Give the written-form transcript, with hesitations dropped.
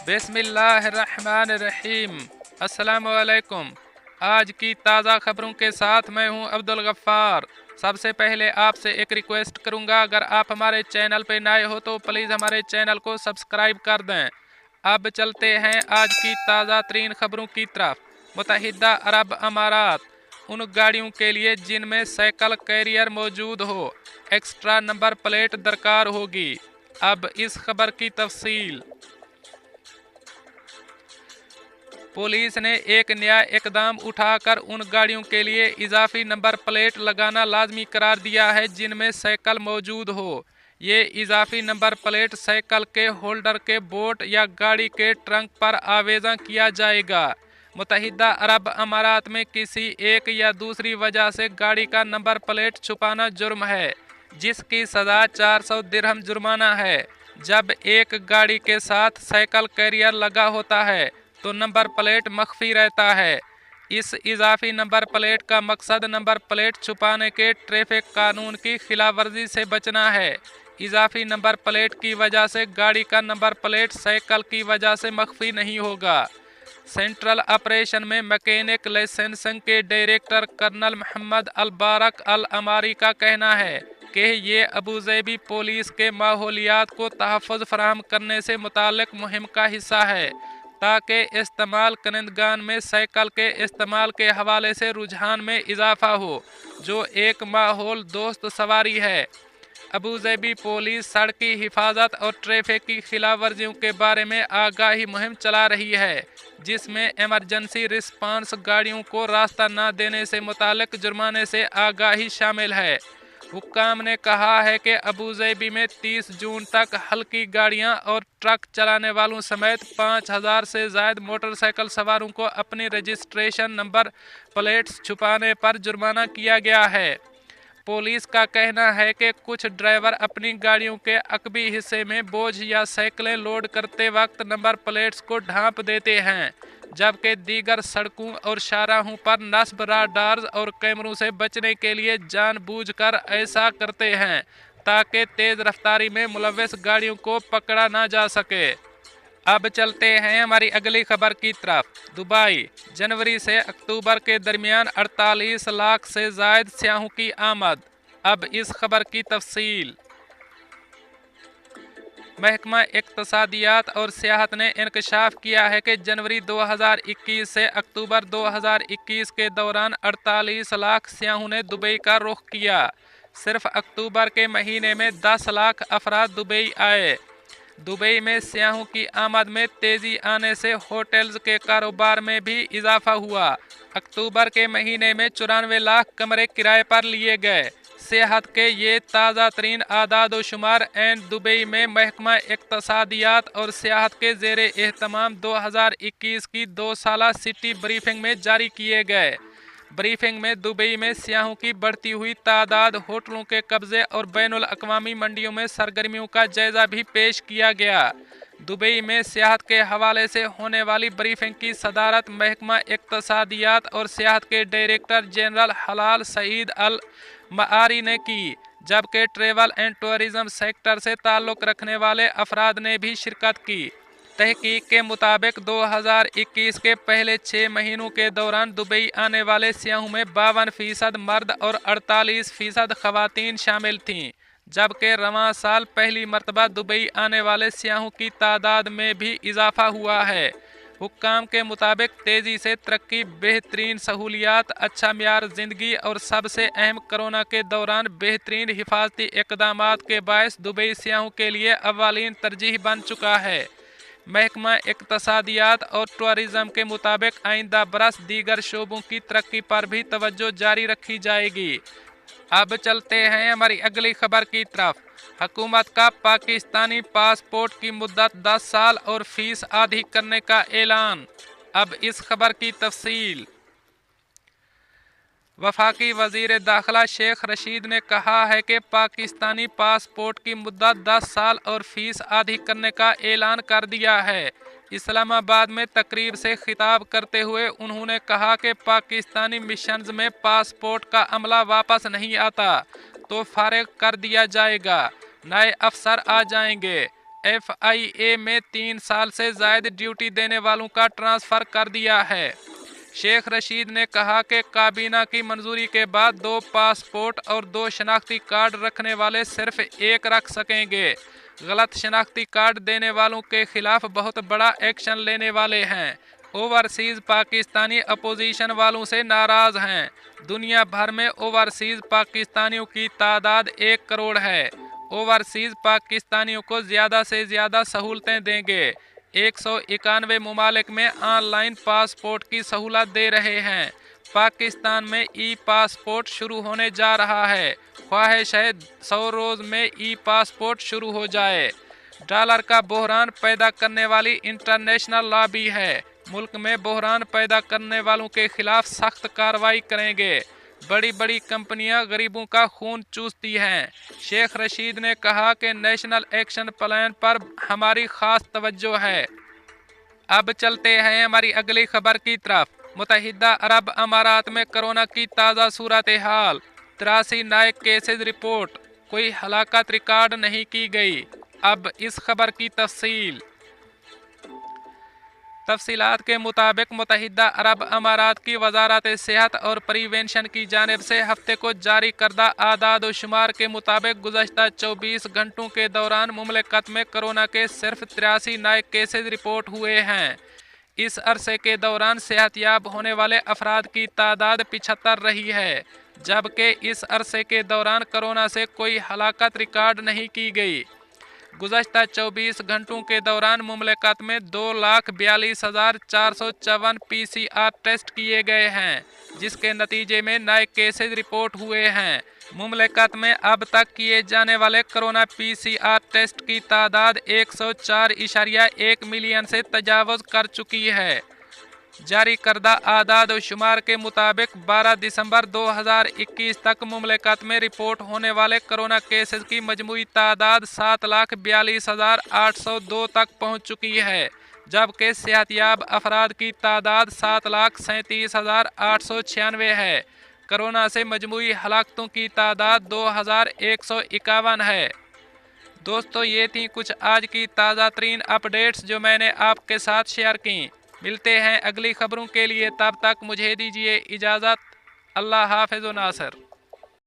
बिस्मिल्लाहिर्रहमानिर्रहीम। अस्सलाम वालेकुम। आज की ताज़ा खबरों के साथ मैं हूं अब्दुल गफ्फार। सबसे पहले आपसे एक रिक्वेस्ट करूंगा, अगर आप हमारे चैनल पे नए हो तो प्लीज़ हमारे चैनल को सब्सक्राइब कर दें। अब चलते हैं आज की ताज़ा तरीन खबरों की तरफ। मुत्तहिदा अरब अमारात उन गाड़ियों के लिए जिनमें साइकिल कैरियर मौजूद हो, एक्स्ट्रा नंबर प्लेट दरकार होगी। अब इस खबर की तफसील। पुलिस ने एक नया इकदाम उठाकर उन गाड़ियों के लिए इजाफी नंबर प्लेट लगाना लाजमी करार दिया है जिनमें साइकिल मौजूद हो। ये इजाफी नंबर प्लेट साइकिल के होल्डर के बोट या गाड़ी के ट्रंक पर आवेदन किया जाएगा। मुत्तहिदा अरब अमारात में किसी एक या दूसरी वजह से गाड़ी का नंबर प्लेट छुपाना जुर्म है, जिसकी सज़ा 400 दिरहम जुर्माना है। जब एक गाड़ी के साथ साइकिल कैरियर लगा होता है तो नंबर प्लेट मख्फी रहता है। इस इजाफी नंबर प्लेट का मकसद नंबर प्लेट छुपाने के ट्रैफिक कानून की खिलाफवर्जी से बचना है। इजाफी नंबर प्लेट की वजह से गाड़ी का नंबर प्लेट साइकिल की वजह से मख्फी नहीं होगा। सेंट्रल ऑपरेशन में मैकेनिक लाइसेंसिंग के डायरेक्टर कर्नल मोहम्मद अल बारक अल अमारी का कहना है कि ये अबूज़ैबी पुलिस के माहौलियात को तहफ़्फ़ुज़ फराहम करने से मुताल्लिक़ मुहिम का हिस्सा है, ताकि इस्तेमाल करंदगान में साइकिल के इस्तेमाल के हवाले से रुझान में इजाफा हो, जो एक माहौल दोस्त सवारी है। अबूज़ैबी पुलिस सड़की हिफाजत और ट्रैफिक की खिलाफ वर्जियों के बारे में आगाही मुहिम चला रही है, जिसमें इमरजेंसी रिस्पांस गाड़ियों को रास्ता न देने से मुताल्लिक़ जुर्माने से आगाही शामिल है। हुक्काम ने कहा है कि अबूज़ैबी में 30 जून तक हल्की गाड़ियां और ट्रक चलाने वालों समेत 5000 से ज़ायद मोटरसाइकिल सवारों को अपनी रजिस्ट्रेशन नंबर प्लेट्स छुपाने पर जुर्माना किया गया है। पुलिस का कहना है कि कुछ ड्राइवर अपनी गाड़ियों के अकबी हिस्से में बोझ या साइकिलें लोड करते वक्त नंबर प्लेट्स को ढांप देते हैं, जबकि दीगर सड़कों और शाहराहों पर नस्ब राडार्स और कैमरों से बचने के लिए जानबूझकर ऐसा करते हैं, ताकि तेज़ रफ्तारी में मुलव्वस गाड़ियों को पकड़ा ना जा सके। अब चलते हैं हमारी अगली खबर की तरफ। दुबई, जनवरी से अक्टूबर के दरमियान 48 लाख से ज़ायद सयाहों की आमद। अब इस खबर की तफसील। महकमा इक़्तिसादियात और सियाहत ने इंकशाफ किया है कि जनवरी 2021 से अक्टूबर 2021 के दौरान 48 लाख सयाहों ने दुबई का रुख किया। सिर्फ अक्टूबर के महीने में 10 लाख अफराद दुबई आए। दुबई में सयाहों की आमद में तेज़ी आने से होटल्स के कारोबार में भी इजाफा हुआ। अक्टूबर के महीने में 94 लाख कमरे किराए पर लिए गए। सेहत के ये ताज़ा तरीन आदाद व शुमार एन दुबई में महकमा इक़्तिसादियात और सियाहत के ज़ेरे एहतमाम 2021 की 2 साला सिटी ब्रीफिंग में जारी किए गए। ब्रीफिंग में दुबई में सयाहों की बढ़ती हुई तादाद, होटलों के कब्जे और बैनुल अक़वामी मंडियों में सरगर्मियों का जायज़ा भी पेश किया गया। दुबई में सियाहत के हवाले से होने वाली ब्रीफिंग की सदारत महकमा इक़्तिसादियात और सियाहत के डायरेक्टर जनरल हलाल सईद अल मआरी ने की, जबकि ट्रैवल एंड टूरिज़्म सेक्टर से ताल्लुक़ रखने वाले अफराद ने भी शिरकत की। तहकीक के मुताबिक 2021 के पहले 6 महीनों के दौरान दुबई आने वाले सयाहों में 52% मर्द और 48% ख़वातीन शामिल थीं, जबकि रवां साल पहली मरतबा दुबई आने वाले सयाहों की तादाद में भी इजाफा हुआ है। हुक्काम के मुताबिक तेज़ी से तरक्की, बेहतरीन सहूलियात, अच्छा म्यार ज़िंदगी और सबसे अहम कोरोना के दौरान बेहतरीन हिफाजती इक़दामात के बायस दुबई सयाहों के लिए अव्वलीन तरजीह बन चुका है। महकमा इक़्तिसादियात और टूरिज़्म के मुताबिक आइंदा बरस दीगर शोबों की तरक्की पर भी तवज्जो जारी रखी जाएगी। अब चलते हैं हमारी अगली खबर की तरफ। हुकूमत का पाकिस्तानी पासपोर्ट की मुद्दत 10 साल और फीस आधी करने का ऐलान। अब इस खबर की तफसील। वफाकी वज़ीर दाखिला शेख रशीद ने कहा है कि पाकिस्तानी पासपोर्ट की मुद्दत 10 साल और फीस आधी करने का ऐलान कर दिया है। इस्लामाबाद में तकरीब से खिताब करते हुए उन्होंने कहा कि पाकिस्तानी मिशन्स में पासपोर्ट का अमला वापस नहीं आता तो फारिग कर दिया जाएगा, नए अफसर आ जाएंगे। FIA में 3 साल से ज़ायद ड्यूटी देने वालों का ट्रांसफ़र कर दिया है। शेख रशीद ने कहा कि काबीना की मंजूरी के बाद 2 पासपोर्ट और 2 शनाख्ती कार्ड रखने वाले सिर्फ एक रख सकेंगे। गलत शनाख्ती कार्ड देने वालों के खिलाफ बहुत बड़ा एक्शन लेने वाले हैं। ओवरसीज़ पाकिस्तानी अपोजिशन वालों से नाराज़ हैं। दुनिया भर में ओवरसीज़ पाकिस्तानियों की तादाद 1 करोड़ है। ओवरसीज़ पाकिस्तानियों को ज़्यादा से ज़्यादा सहूलतें देंगे। 191 ममालिक में ऑनलाइन पासपोर्ट की सहूलत दे रहे हैं। पाकिस्तान में ई पासपोर्ट शुरू होने जा रहा है। ख्वाहिश है 100 रोज़ में ई पासपोर्ट शुरू हो जाए। डॉलर का बहरान पैदा करने वाली इंटरनेशनल लॉबी है। मुल्क में बहरान पैदा करने वालों के खिलाफ सख्त कार्रवाई करेंगे। बड़ी बड़ी कंपनियां गरीबों का खून चूसती हैं। शेख रशीद ने कहा कि नेशनल एक्शन प्लान पर हमारी खास तवज्जो है। अब चलते हैं हमारी अगली खबर की तरफ। मुत्तहिदा अरब अमारात में कोरोना की ताज़ा सूरत हाल। 83 नए केसेज रिपोर्ट। कोई हलाकत रिकॉर्ड नहीं की गई। अब इस खबर की तफसीलात के मुताबिक मुत्तहिदा अरब अमारात की वजारत सेहत और प्रिवेंशन की जानिब से हफ्ते को जारी करदा आदाद व शुमार के मुताबिक गुज़श्ता 24 घंटों के दौरान मुमलिकत में कोरोना के सिर्फ 83 नए केसेज रिपोर्ट हुए हैं। इस अरसे के दौरान सेहतयाब होने वाले अफराद की तादाद 75 रही है, जबकि इस अरसे के दौरान कोरोना से कोई हलाकत रिकॉर्ड नहीं की गई। गुज़श्ता 24 घंटों के दौरान मुमलिकत में 2,42,454 PCR टेस्ट किए गए हैं, जिसके नतीजे में नए केसेज रिपोर्ट हुए हैं। मुमलिकत में अब तक किए जाने वाले कोरोना PCR टेस्ट की तादाद 104.1 मिलियन से तजावज़ कर चुकी है। जारी करदा आदाद व शुमार के मुताबिक 12 दिसंबर 2021 तक मुमलिकत में रिपोर्ट होने वाले कोरोना केसेस की मजमूई तादाद 7,42,802 तक पहुंच चुकी है, जबकि सेहतयाब अफराद की तादाद 7,37,896 है। कोरोना से मजमूई हलाकतों की तादाद 2,151 है। दोस्तों, ये थी कुछ आज की ताज़ा तरीन अपडेट्स जो मैंने आपके साथ शेयर की। मिलते हैं अगली खबरों के लिए, तब तक मुझे दीजिए इजाज़त। अल्लाह हाफ़िज़ व नासर।